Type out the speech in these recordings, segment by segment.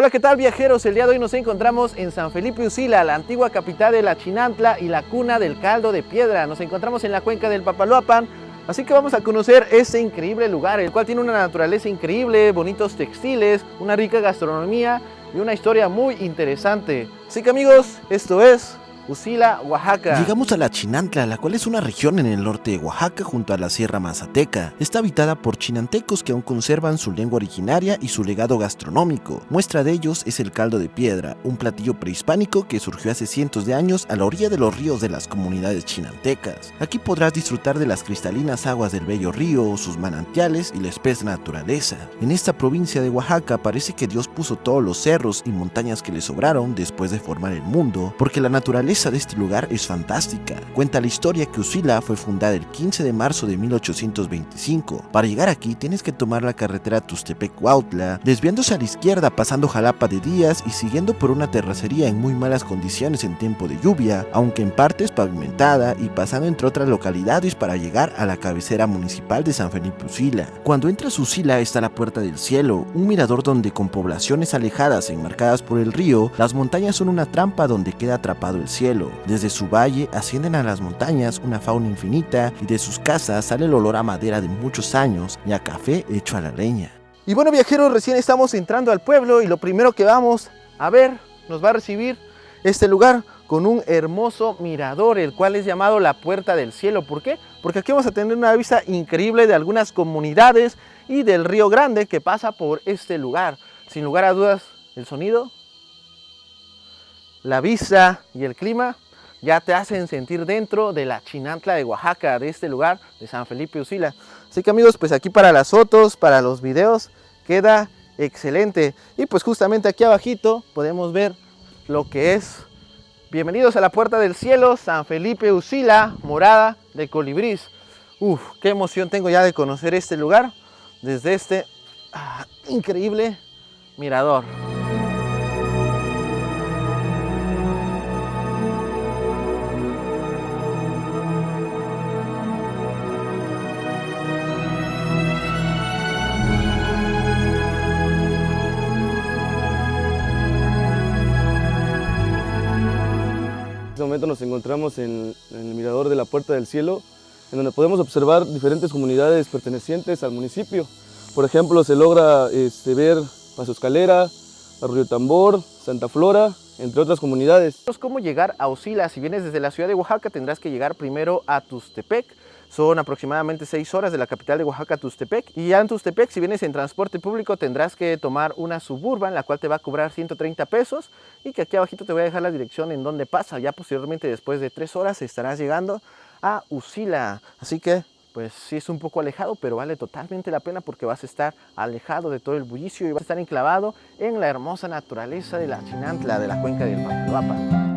Hola, ¿qué tal viajeros? El día de hoy nos encontramos en San Felipe Usila, la antigua capital de la Chinantla y la cuna del caldo de piedra. Nos encontramos en la cuenca del Papaloapan, así que vamos a conocer este increíble lugar, el cual tiene una naturaleza increíble, bonitos textiles, una rica gastronomía y una historia muy interesante. Así que amigos, esto es Usila, Oaxaca. Llegamos a la Chinantla, la cual es una región en el norte de Oaxaca junto a la Sierra Mazateca. Está habitada por chinantecos que aún conservan su lengua originaria y su legado gastronómico. Muestra de ellos es el caldo de piedra, un platillo prehispánico que surgió hace cientos de años a la orilla de los ríos de las comunidades chinantecas. Aquí podrás disfrutar de las cristalinas aguas del bello río, sus manantiales y la espesa naturaleza. En esta provincia de Oaxaca parece que Dios puso todos los cerros y montañas que le sobraron después de formar el mundo, porque la naturaleza de este lugar es fantástica. Cuenta la historia que Usila fue fundada el 15 de marzo de 1825. Para llegar aquí tienes que tomar la carretera Tustepec-Cuautla, desviándose a la izquierda pasando Jalapa de Díaz y siguiendo por una terracería en muy malas condiciones en tiempo de lluvia, aunque en partes pavimentada, y pasando entre otras localidades para llegar a la cabecera municipal de San Felipe Usila. Cuando entras a Usila está la Puerta del Cielo, un mirador donde con poblaciones alejadas enmarcadas por el río, las montañas son una trampa donde queda atrapado el cielo. Desde su valle ascienden a las montañas una fauna infinita y de sus casas sale el olor a madera de muchos años y a café hecho a la leña. Y bueno viajeros, recién estamos entrando al pueblo y lo primero que vamos a ver, nos va a recibir este lugar con un hermoso mirador, el cual es llamado la Puerta del Cielo. ¿Por qué? Porque aquí vamos a tener una vista increíble de algunas comunidades y del Río Grande que pasa por este lugar. Sin lugar a dudas, el sonido, la vista y el clima ya te hacen sentir dentro de la Chinantla de Oaxaca, de este lugar de San Felipe Usila. Así que amigos, pues aquí para las fotos, para los videos, queda excelente. Y pues justamente aquí abajito podemos ver lo que es bienvenidos a la Puerta del Cielo, San Felipe Usila, morada de colibrís. Uf, qué emoción tengo ya de conocer este lugar desde este increíble mirador. En este momento nos encontramos en el mirador de la Puerta del Cielo, en donde podemos observar diferentes comunidades pertenecientes al municipio. Por ejemplo, se logra ver Paso Escalera, Arroyo Tambor, Santa Flora, entre otras comunidades. ¿Cómo llegar a Usila? Si vienes desde la ciudad de Oaxaca, tendrás que llegar primero a Tustepec. Son aproximadamente 6 horas de la capital de Oaxaca a Tustepec. Y ya en Tustepec, si vienes en transporte público, tendrás que tomar una Suburban, la cual te va a cobrar 130 pesos. Y que aquí abajito te voy a dejar la dirección en donde pasa. Ya posteriormente, después de 3 horas, estarás llegando a Usila. Así que, pues sí es un poco alejado, pero vale totalmente la pena porque vas a estar alejado de todo el bullicio y vas a estar enclavado en la hermosa naturaleza de la Chinantla, de la cuenca del Papaloapan.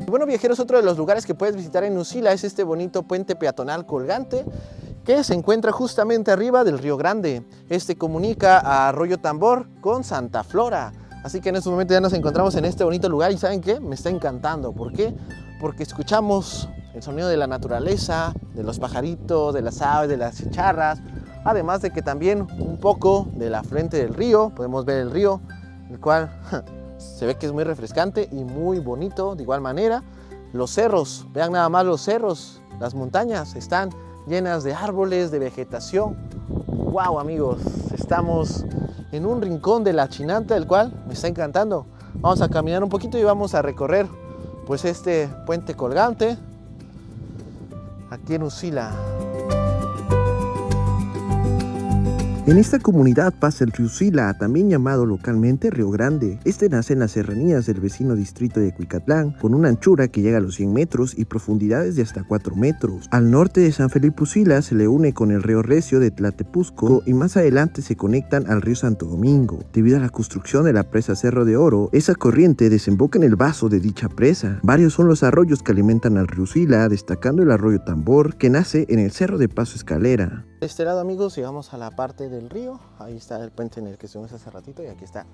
Bueno viajeros, otro de los lugares que puedes visitar en Usila es este bonito puente peatonal colgante que se encuentra justamente arriba del Río Grande. Este comunica a Arroyo Tambor con Santa Flora. Así que en este momento ya nos encontramos en este bonito lugar y ¿saben qué? Me está encantando. ¿Por qué? Porque escuchamos el sonido de la naturaleza, de los pajaritos, de las aves, de las chicharras. Además de que también un poco de la frente del río, podemos ver el río, el cual se ve que es muy refrescante y muy bonito. De igual manera, los cerros, vean nada más los cerros, las montañas están llenas de árboles, de vegetación. ¡Wow, amigos! Estamos en un rincón de la Chinantla, el cual me está encantando. Vamos a caminar un poquito y vamos a recorrer pues este puente colgante aquí en Usila. En esta comunidad pasa el río Usila, también llamado localmente Río Grande. Este nace en las serranías del vecino distrito de Cuicatlán, con una anchura que llega a los 100 metros y profundidades de hasta 4 metros. Al norte de San Felipe Usila se le une con el río Recio de Tlatepuzco y más adelante se conectan al río Santo Domingo. Debido a la construcción de la presa Cerro de Oro, esa corriente desemboca en el vaso de dicha presa. Varios son los arroyos que alimentan al río Usila, destacando el arroyo Tambor, que nace en el cerro de Paso Escalera. De este lado amigos llegamos a la parte del río, ahí está el puente en el que estuvimos hace ratito y aquí está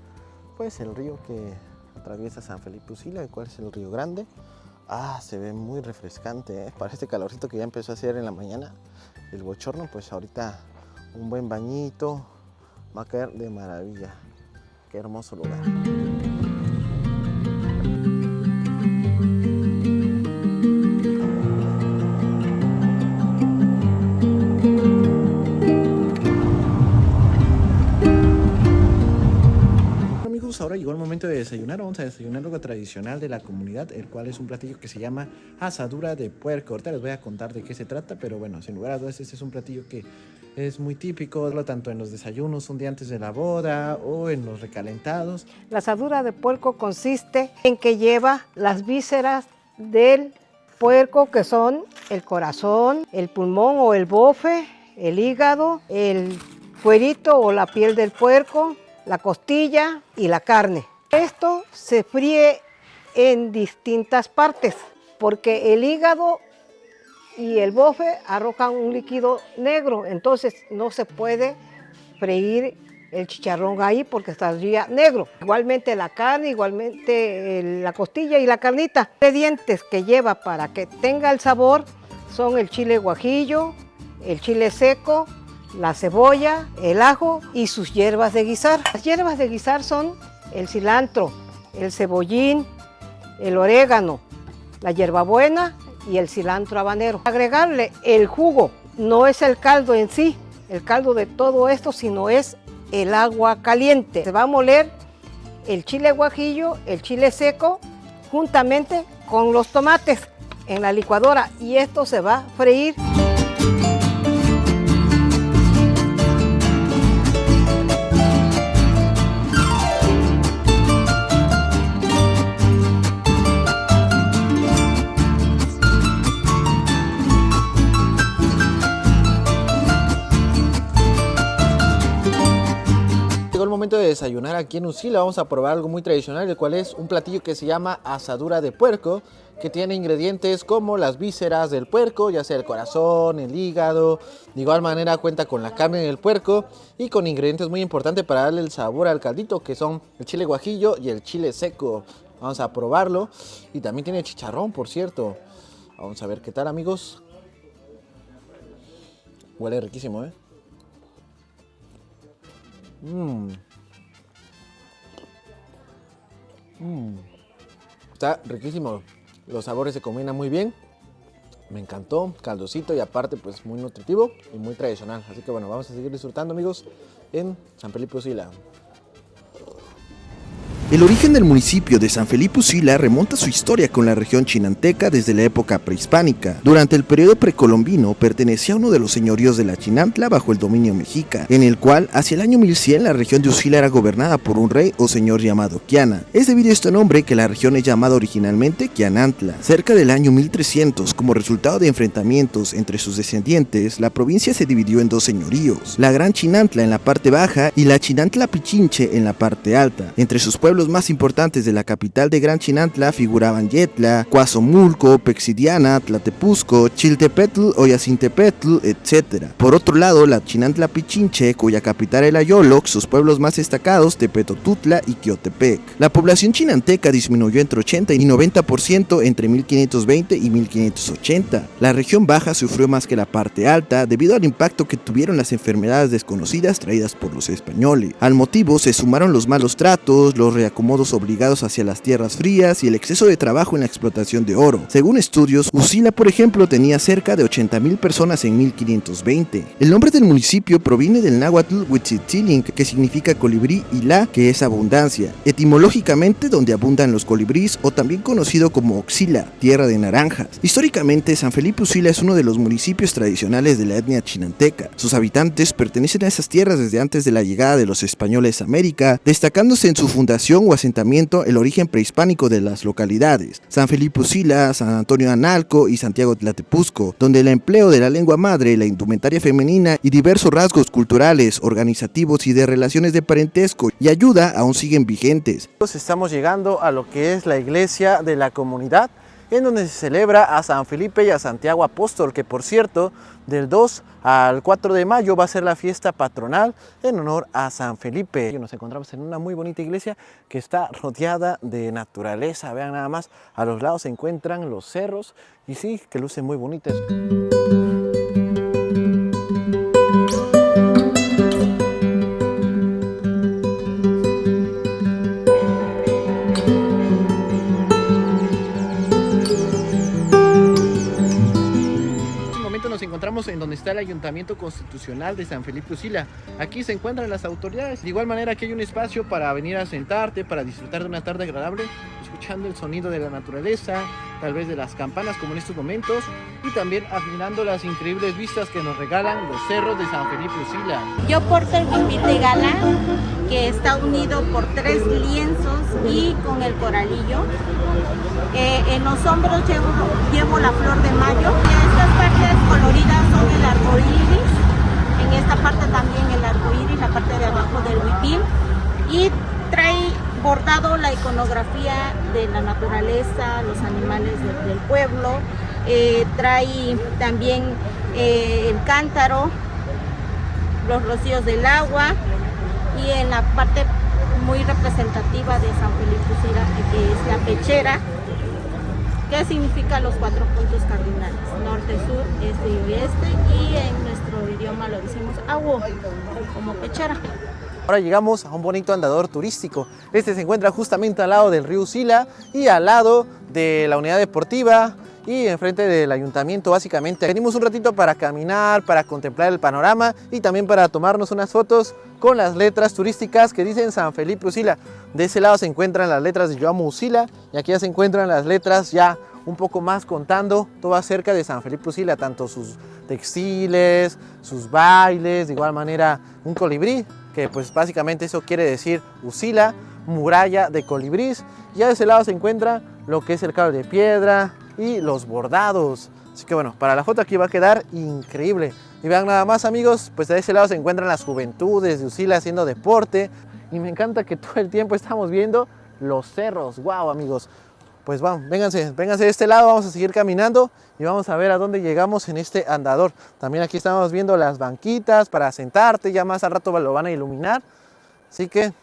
pues el río que atraviesa San Felipe Usila, el cual es el Río Grande. Se ve muy refrescante, ¿eh? Para este calorcito que ya empezó a hacer en la mañana, el bochorno, pues ahorita un buen bañito va a caer de maravilla. Qué hermoso lugar. Ahora llegó el momento de desayunar. Vamos a desayunar algo tradicional de la comunidad, el cual es un platillo que se llama asadura de puerco. Ahorita les voy a contar de qué se trata, pero bueno, sin lugar a dudas este es un platillo que es muy típico, tanto en los desayunos un día antes de la boda o en los recalentados. La asadura de puerco consiste en que lleva las vísceras del puerco, que son el corazón, el pulmón o el bofe, el hígado, el cuerito o la piel del puerco, la costilla y la carne. Esto se fríe en distintas partes porque el hígado y el bofe arrojan un líquido negro, entonces no se puede freír el chicharrón ahí porque estaría negro. Igualmente la carne, igualmente la costilla y la carnita. Los ingredientes que lleva para que tenga el sabor son el chile guajillo, el chile seco, la cebolla, el ajo y sus hierbas de guisar. Las hierbas de guisar son el cilantro, el cebollín, el orégano, la hierbabuena y el cilantro habanero. Agregarle el jugo, no es el caldo en sí, el caldo de todo esto, sino es el agua caliente. Se va a moler el chile guajillo, el chile seco, juntamente con los tomates en la licuadora y esto se va a freír. Momento de desayunar aquí en Usila. Vamos a probar algo muy tradicional, el cual es un platillo que se llama asadura de puerco, que tiene ingredientes como las vísceras del puerco, ya sea el corazón, el hígado. De igual manera cuenta con la carne del puerco y con ingredientes muy importantes para darle el sabor al caldito, que son el chile guajillo y el chile seco. Vamos a probarlo. Y también tiene chicharrón, por cierto. Vamos a ver qué tal, amigos. Huele riquísimo, ¿eh? Está riquísimo, los sabores se combinan muy bien, me encantó, caldosito y aparte pues muy nutritivo y muy tradicional, así que bueno, vamos a seguir disfrutando, amigos, en San Felipe Usila. El origen del municipio de San Felipe Usila remonta su historia con la región chinanteca desde la época prehispánica. Durante el periodo precolombino pertenecía a uno de los señoríos de la Chinantla bajo el dominio mexica, en el cual hacia el año 1100 la región de Usila era gobernada por un rey o señor llamado Quiana. Es debido a este nombre que la región es llamada originalmente Quianantla. Cerca del año 1300, como resultado de enfrentamientos entre sus descendientes, la provincia se dividió en dos señoríos, la Gran Chinantla en la parte baja y la Chinantla Pichinche en la parte alta. Entre sus pueblos más importantes de la capital de Gran Chinantla figuraban Yetla, Coazomulco, Pexidiana, Tlatepuzco, Chiltepetl, Oyacintepetl, etc. Por otro lado, la Chinantla Pichinche, cuya capital era Yoloc, sus pueblos más destacados Tepetotutla y Quiotepec. La población chinanteca disminuyó entre 80 y 90% entre 1520 y 1580. La región baja sufrió más que la parte alta debido al impacto que tuvieron las enfermedades desconocidas traídas por los españoles. Al motivo se sumaron los malos tratos, los reacomodos obligados hacia las tierras frías y el exceso de trabajo en la explotación de oro. Según estudios, Usila, por ejemplo, tenía cerca de 80,000 personas en 1520. El nombre del municipio proviene del náhuatl Huitzilink, que significa colibrí, y la, que es abundancia, etimológicamente donde abundan los colibríes, o también conocido como Oxila, tierra de naranjas. Históricamente, San Felipe Usila es uno de los municipios tradicionales de la etnia chinanteca. Sus habitantes pertenecen a esas tierras desde antes de la llegada de los españoles a América, destacándose en su fundación o asentamiento el origen prehispánico de las localidades, San Felipe Usila, San Antonio Analco y Santiago Tlatepuzco, donde el empleo de la lengua madre, la indumentaria femenina y diversos rasgos culturales, organizativos y de relaciones de parentesco y ayuda aún siguen vigentes. Estamos llegando a lo que es la iglesia de la comunidad. en donde se celebra a San Felipe y a Santiago Apóstol, que por cierto, del 2 al 4 de mayo va a ser la fiesta patronal en honor a San Felipe. Y nos encontramos en una muy bonita iglesia que está rodeada de naturaleza. Vean nada más, a los lados se encuentran los cerros y sí, que lucen muy bonitas. Nos encontramos en donde está el Ayuntamiento Constitucional de San Felipe Usila. Aquí se encuentran las autoridades. De igual manera, aquí hay un espacio para venir a sentarte, para disfrutar de una tarde agradable, escuchando el sonido de la naturaleza, tal vez de las campanas como en estos momentos, y también admirando las increíbles vistas que nos regalan los cerros de San Felipe Usila. Yo porto el huipil de gala, que está unido por 3 lienzos y con el coralillo. En los hombros llevo la flor de mayo. Estas partes coloridas son el arco iris. En esta parte también el arco iris, la parte de abajo del huipil. Y trae bordado la iconografía de la naturaleza, los animales del pueblo. Trae también el cántaro, los rocíos del agua. Y en la parte muy representativa de San Felipe Usila, que es la pechera, que significa los 4 puntos cardinales: norte, sur, este y oeste, y en nuestro idioma lo decimos agua, como pechera. Ahora llegamos a un bonito andador turístico. Este se encuentra justamente al lado del río Usila y al lado de la unidad deportiva y enfrente del ayuntamiento. Básicamente venimos un ratito para caminar, para contemplar el panorama y también para tomarnos unas fotos con las letras turísticas que dicen San Felipe Usila. De ese lado se encuentran las letras de Yo Amo Usila y aquí ya se encuentran las letras ya un poco más contando todo acerca de San Felipe Usila, tanto sus textiles, sus bailes, de igual manera un colibrí, que pues básicamente eso quiere decir Usila, muralla de colibrís. Ya de ese lado se encuentra lo que es el caldo de piedra y los bordados. Así que bueno, para la foto aquí va a quedar increíble. Y vean nada más, amigos, pues de ese lado se encuentran las juventudes de Usila haciendo deporte. Y me encanta que todo el tiempo estamos viendo los cerros. ¡Wow, amigos! Pues vamos, vénganse de este lado, vamos a seguir caminando y vamos a ver a dónde llegamos en este andador. También aquí estamos viendo las banquitas para sentarte, ya más al rato lo van a iluminar. Así que,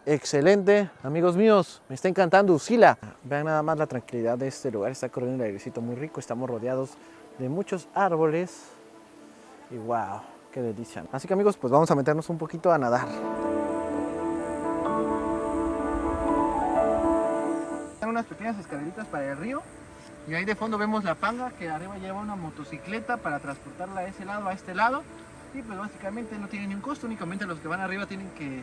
excelente, amigos míos, me está encantando Usila. Vean nada más la tranquilidad de este lugar, está corriendo un airecito muy rico, estamos rodeados de muchos árboles y wow, qué delicia. Así que amigos, pues vamos a meternos un poquito a nadar. Unas pequeñas escaleritas para el río y ahí de fondo vemos la panga que arriba lleva una motocicleta para transportarla de ese lado a este lado y pues básicamente no tiene ni un costo, únicamente los que van arriba tienen que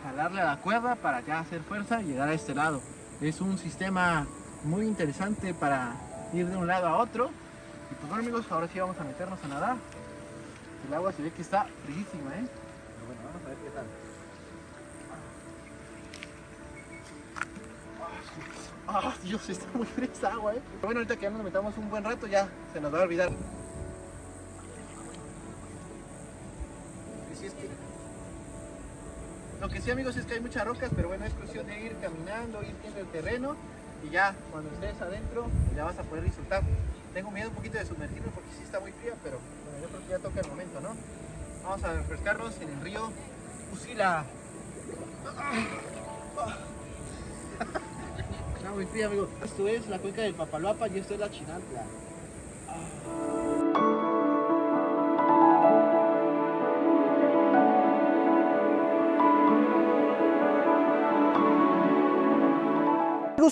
jalarle a la cuerda para ya hacer fuerza y llegar a este lado. Es un sistema muy interesante para ir de un lado a otro y pues bueno, amigos, ahora sí vamos a meternos a nadar. El agua se ve que está fríísima, pero bueno, vamos a ver qué tal. ¡Ah, Dios! Está muy fría esta agua, Pero bueno, ahorita que ya nos metamos un buen rato ya se nos va a olvidar. Lo que sí, amigos, es que hay muchas rocas, pero bueno, es cuestión de ir caminando, ir viendo el terreno y ya cuando estés adentro ya vas a poder disfrutar. Tengo miedo un poquito de sumergirme porque sí está muy fría, pero bueno, yo creo que ya toca el momento, ¿no? Vamos a refrescarnos en el río Usila. Está muy fría, amigo. Esto es la cuenca del Papaloapa y esto es la Chinantla.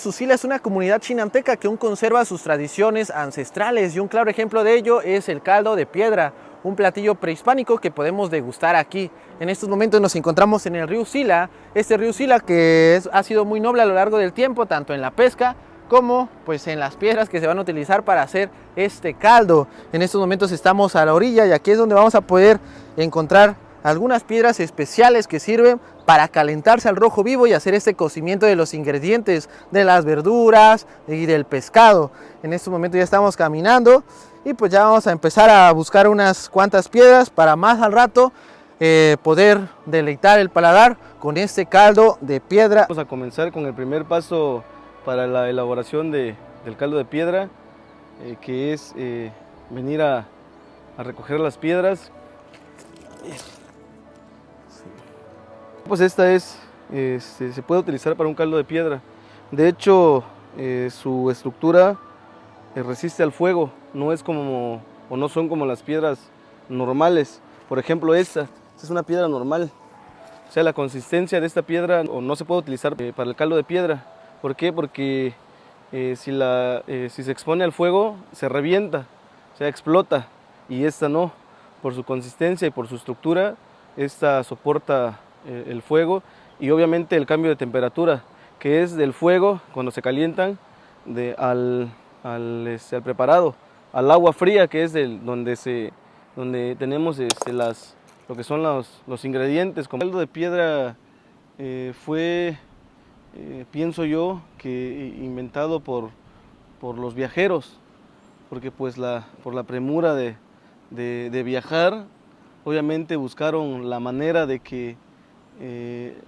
Usila es una comunidad chinanteca que aún conserva sus tradiciones ancestrales y un claro ejemplo de ello es el caldo de piedra, un platillo prehispánico que podemos degustar aquí. En estos momentos nos encontramos en el río Usila, este río Usila que ha sido muy noble a lo largo del tiempo, tanto en la pesca como pues en las piedras que se van a utilizar para hacer este caldo. En estos momentos estamos a la orilla y aquí es donde vamos a poder encontrar algunas piedras especiales que sirven para calentarse al rojo vivo y hacer este cocimiento de los ingredientes de las verduras y del pescado. En estos momentos ya estamos caminando y pues ya vamos a empezar a buscar unas cuantas piedras para más al rato poder deleitar el paladar con este caldo de piedra. Vamos a comenzar con el primer paso para la elaboración de del caldo de piedra, que es venir a recoger las piedras. Pues esta se puede utilizar para un caldo de piedra. De hecho, su estructura resiste al fuego, no son como las piedras normales. Por ejemplo, esta es una piedra normal. O sea, la consistencia de esta piedra no se puede utilizar para el caldo de piedra. ¿Por qué? Porque si se expone al fuego, se revienta, o sea, explota. Y esta no, por su consistencia y por su estructura, esta soporta el fuego y obviamente el cambio de temperatura, que es del fuego, cuando se calientan, al preparado, al agua fría, que es donde tenemos lo que son los ingredientes. Como el caldo de piedra fue, pienso yo, que inventado por los viajeros, porque pues por la premura de viajar, obviamente buscaron la manera de que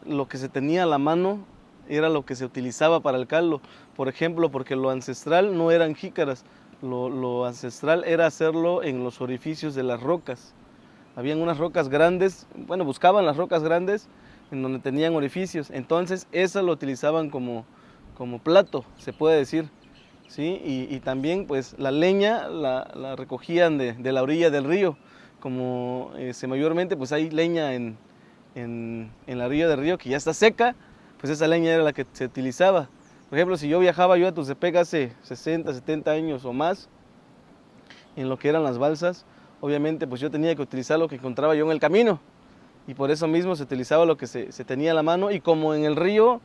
lo que se tenía a la mano era lo que se utilizaba para el caldo. Por ejemplo, porque lo ancestral no eran jícaras, lo ancestral era hacerlo en los orificios de las rocas. Habían unas rocas grandes, bueno, buscaban las rocas grandes en donde tenían orificios, entonces eso lo utilizaban como plato, se puede decir, ¿sí? Y también pues la leña la recogían de la orilla del río, como mayormente pues hay leña en la orilla del río que ya está seca, pues esa leña era la que se utilizaba. Por ejemplo, si yo viajaba a Tuztepec hace 60, 70 años o más, en lo que eran las balsas, obviamente pues yo tenía que utilizar lo que encontraba yo en el camino, y por eso mismo se utilizaba lo que se tenía a la mano, y como en el río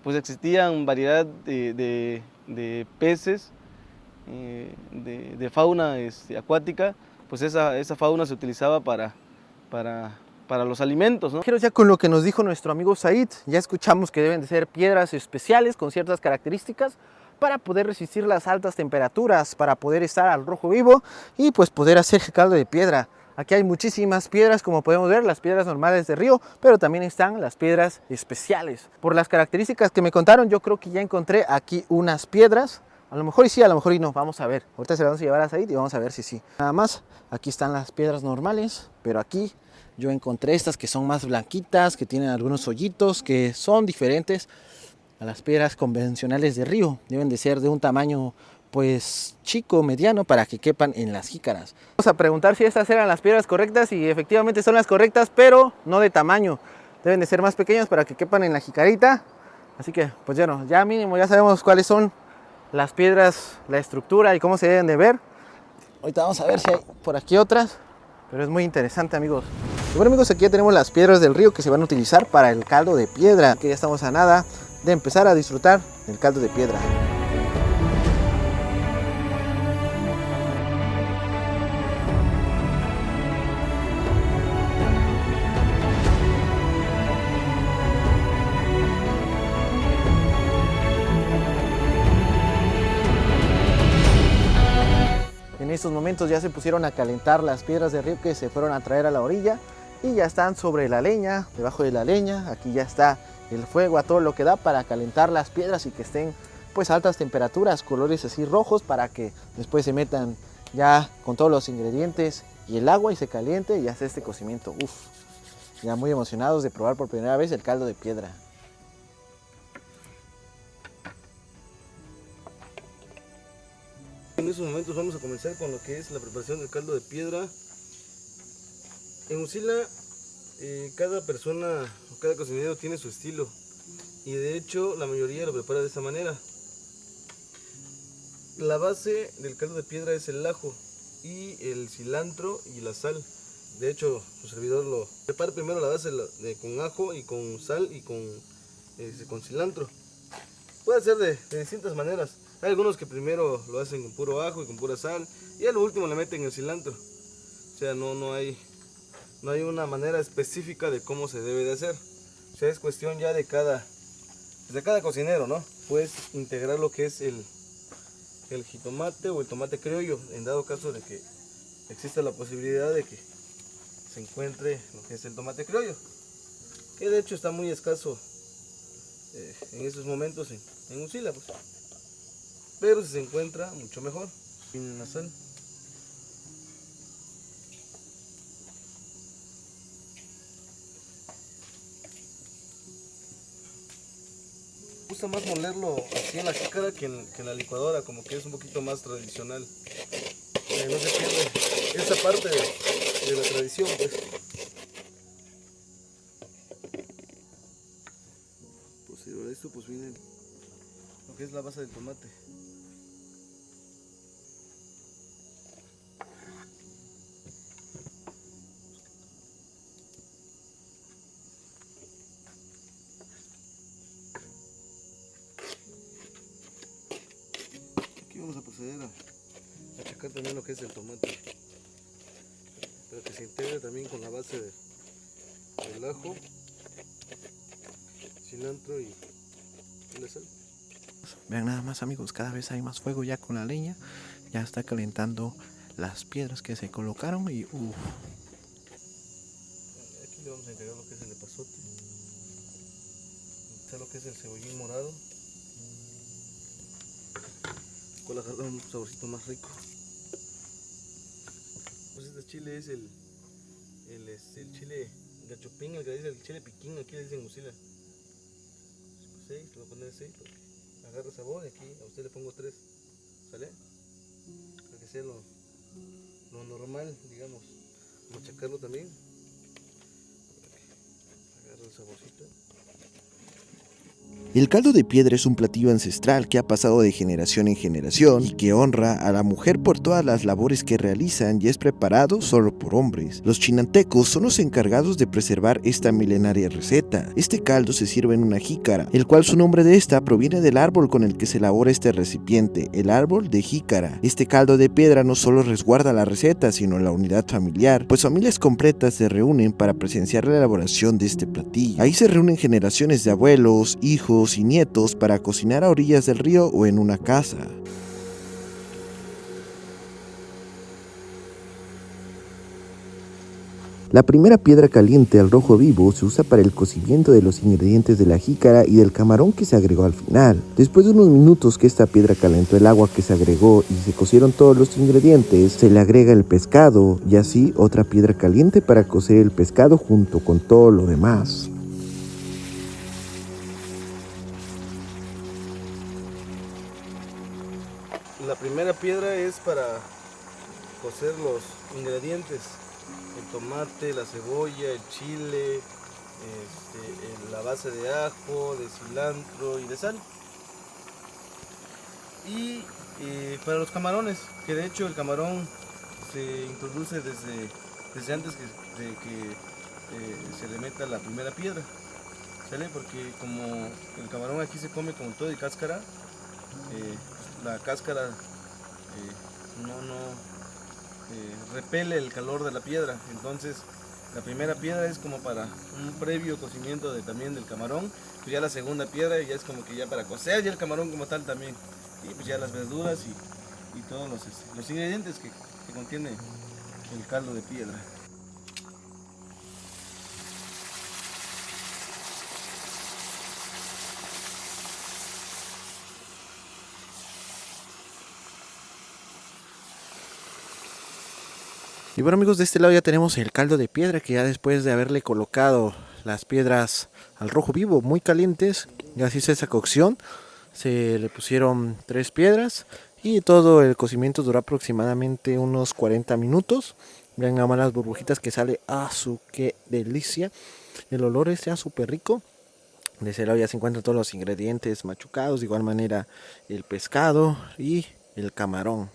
pues existían variedad de peces, de fauna acuática, pues esa fauna se utilizaba para los alimentos, ¿no? Ya con lo que nos dijo nuestro amigo Said, ya escuchamos que deben de ser piedras especiales con ciertas características para poder resistir las altas temperaturas, para poder estar al rojo vivo y pues poder hacer caldo de piedra. Aquí hay muchísimas piedras, como podemos ver, las piedras normales de río, pero también están las piedras especiales. Por las características que me contaron, yo creo que ya encontré aquí unas piedras. A lo mejor y sí, a lo mejor y no, vamos a ver. Ahorita se las vamos a llevar a Said y vamos a ver si sí. Nada más, aquí están las piedras normales, pero aquí yo encontré estas que son más blanquitas, que tienen algunos hoyitos, que son diferentes a las piedras convencionales de río. Deben de ser de un tamaño pues chico, mediano, para que quepan en las jícaras. Vamos a preguntar si estas eran las piedras correctas y efectivamente son las correctas, pero no de tamaño. Deben de ser más pequeñas para que quepan en la jicarita. Así que pues bueno, ya mínimo ya sabemos cuáles son las piedras, la estructura y cómo se deben de ver. Ahorita vamos a ver si hay por aquí otras, pero es muy interesante, amigos. Y bueno, amigos, aquí ya tenemos las piedras del río que se van a utilizar para el caldo de piedra, que ya estamos a nada de empezar a disfrutar del caldo de piedra. En estos momentos ya se pusieron a calentar las piedras del río que se fueron a traer a la orilla y ya están sobre la leña, debajo de la leña. Aquí ya está el fuego a todo lo que da para calentar las piedras y que estén pues a altas temperaturas, colores así rojos, para que después se metan ya con todos los ingredientes y el agua y se caliente y hace este cocimiento. Uf, ya muy emocionados de probar por primera vez el caldo de piedra. En estos momentos vamos a comenzar con lo que es la preparación del caldo de piedra. En Hutzila cada persona o cada cocinero tiene su estilo y de hecho la mayoría lo prepara de esta manera. La base del caldo de piedra es el ajo y el cilantro y la sal. De hecho, su servidor lo prepara primero la base con ajo y con sal y con cilantro. Puede ser de distintas maneras. Hay algunos que primero lo hacen con puro ajo y con pura sal y a lo último le meten el cilantro. O sea, no hay una manera específica de cómo se debe de hacer. O sea, es cuestión ya de cada cocinero, ¿no? Puedes integrar lo que es el jitomate o el tomate criollo, en dado caso de que exista la posibilidad de que se encuentre lo que es el tomate criollo, que de hecho está muy escaso en estos momentos en Hutzila, pues. pero si se encuentra mucho mejor. En la sal. Me gusta más molerlo así en la jícara que en la licuadora, como que es un poquito más tradicional. No se pierde esa parte de la tradición, pues. Posterior a esto pues viene lo que es la base del tomate. Aquí vamos a proceder a checar también lo que es el tomate, para que se integre también con la base del ajo, cilantro y la sal. Vean nada más, amigos, cada vez hay más fuego ya con la leña. Ya está calentando las piedras que se colocaron y uff. Aquí le vamos a agregar lo que es el epazote, está lo que es el cebollín morado, con la agarra un saborcito más rico. Pues este chile es el chile gachupín, el que dice el chile piquín, aquí le dicen musila. 6, le voy a poner 6 para que agarre sabor, y aquí a usted le pongo 3, ¿sale? Para que sea lo normal, digamos. Vamos a checarlo también, para que agarre el saborcito. El caldo de piedra es un platillo ancestral que ha pasado de generación en generación y que honra a la mujer por todas las labores que realizan y es preparado solo por hombres. Los chinantecos son los encargados de preservar esta milenaria receta. Este caldo se sirve en una jícara, el cual su nombre de esta proviene del árbol con el que se elabora este recipiente, el árbol de jícara. Este caldo de piedra no solo resguarda la receta, sino la unidad familiar, pues familias completas se reúnen para presenciar la elaboración de este platillo. Ahí se reúnen generaciones de abuelos, hijos y nietos para cocinar a orillas del río o en una casa. La primera piedra caliente al rojo vivo se usa para el cocimiento de los ingredientes de la jícara y del camarón que se agregó al final. Después de unos minutos que esta piedra calentó el agua que se agregó y se cocieron todos los ingredientes, se le agrega el pescado y así otra piedra caliente para cocer el pescado junto con todo lo demás. La primera piedra es para cocer los ingredientes, el tomate, la cebolla, el chile, la base de ajo, de cilantro y de sal. Y para los camarones, que de hecho el camarón se introduce desde antes de que se le meta la primera piedra, ¿sale? Porque como el camarón aquí se come con todo y cáscara, la cáscara repele el calor de la piedra. Entonces la primera piedra es como para un previo cocimiento también del camarón, pues ya la segunda piedra ya es como que ya para cocer ya el camarón como tal también, y pues ya las verduras y todos los ingredientes que contiene el caldo de piedra. Y bueno, amigos, de este lado ya tenemos el caldo de piedra, que ya después de haberle colocado las piedras al rojo vivo muy calientes, ya se hizo esa cocción, se le pusieron 3 piedras y todo el cocimiento duró aproximadamente unos 40 minutos. Vean nada más las burbujitas que sale, qué delicia, el olor es ya súper rico. De ese lado ya se encuentran todos los ingredientes machucados, de igual manera el pescado y el camarón.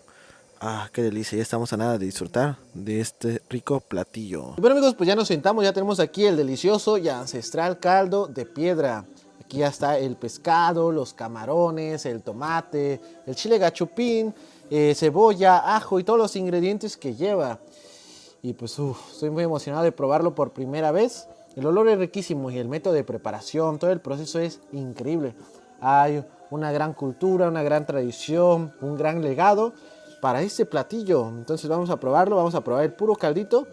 Qué delicia, ya estamos a nada de disfrutar de este rico platillo. Y bueno, amigos, pues ya nos sentamos, ya tenemos aquí el delicioso y ancestral caldo de piedra. Aquí ya está el pescado, los camarones, el tomate, el chile gachupín, cebolla, ajo y todos los ingredientes que lleva. Y pues estoy muy emocionado de probarlo por primera vez. El olor es riquísimo y el método de preparación, todo el proceso es increíble. Hay una gran cultura, una gran tradición, un gran legado para este platillo. Entonces vamos a probarlo, vamos a probar el puro caldito.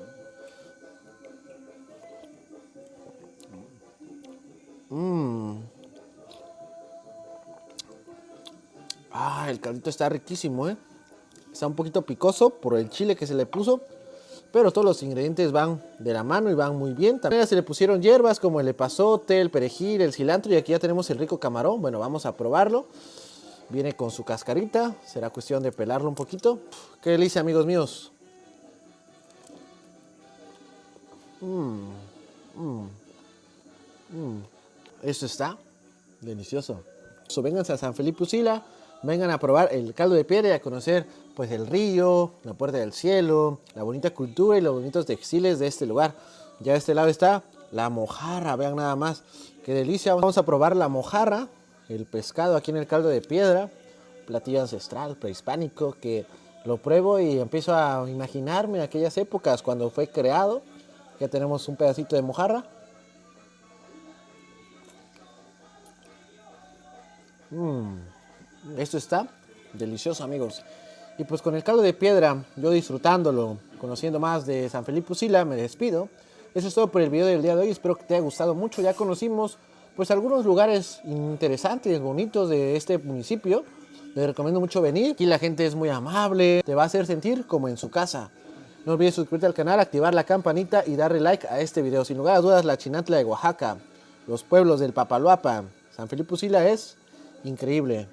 El caldito está riquísimo, Está un poquito picoso por el chile que se le puso, pero todos los ingredientes van de la mano y van muy bien. También se le pusieron hierbas como el epazote, el perejil, el cilantro, y aquí ya tenemos el rico camarón. Bueno, vamos a probarlo. Viene con su cascarita, será cuestión de pelarlo un poquito. Qué delicia, amigos míos. Esto está delicioso. Vénganse a San Felipe Usila, vengan a probar el caldo de piedra y a conocer pues el río, la Puerta del Cielo, la bonita cultura y los bonitos textiles de este lugar. Ya de este lado está la mojarra, vean nada más, qué delicia. Vamos a probar la mojarra, el pescado aquí en el caldo de piedra, platillo ancestral, prehispánico, que lo pruebo y empiezo a imaginarme aquellas épocas cuando fue creado. Ya tenemos un pedacito de mojarra. Esto está delicioso, amigos. Y pues con el caldo de piedra, yo disfrutándolo, conociendo más de San Felipe Usila, me despido. Eso es todo por el video del día de hoy. Espero que te haya gustado mucho. Ya conocimos pues algunos lugares interesantes, bonitos de este municipio. Les recomiendo mucho venir. Aquí la gente es muy amable. Te va a hacer sentir como en su casa. No olvides suscribirte al canal, activar la campanita y darle like a este video. Sin lugar a dudas, la Chinantla de Oaxaca, los pueblos del Papaloapa, San Felipe Usila es increíble.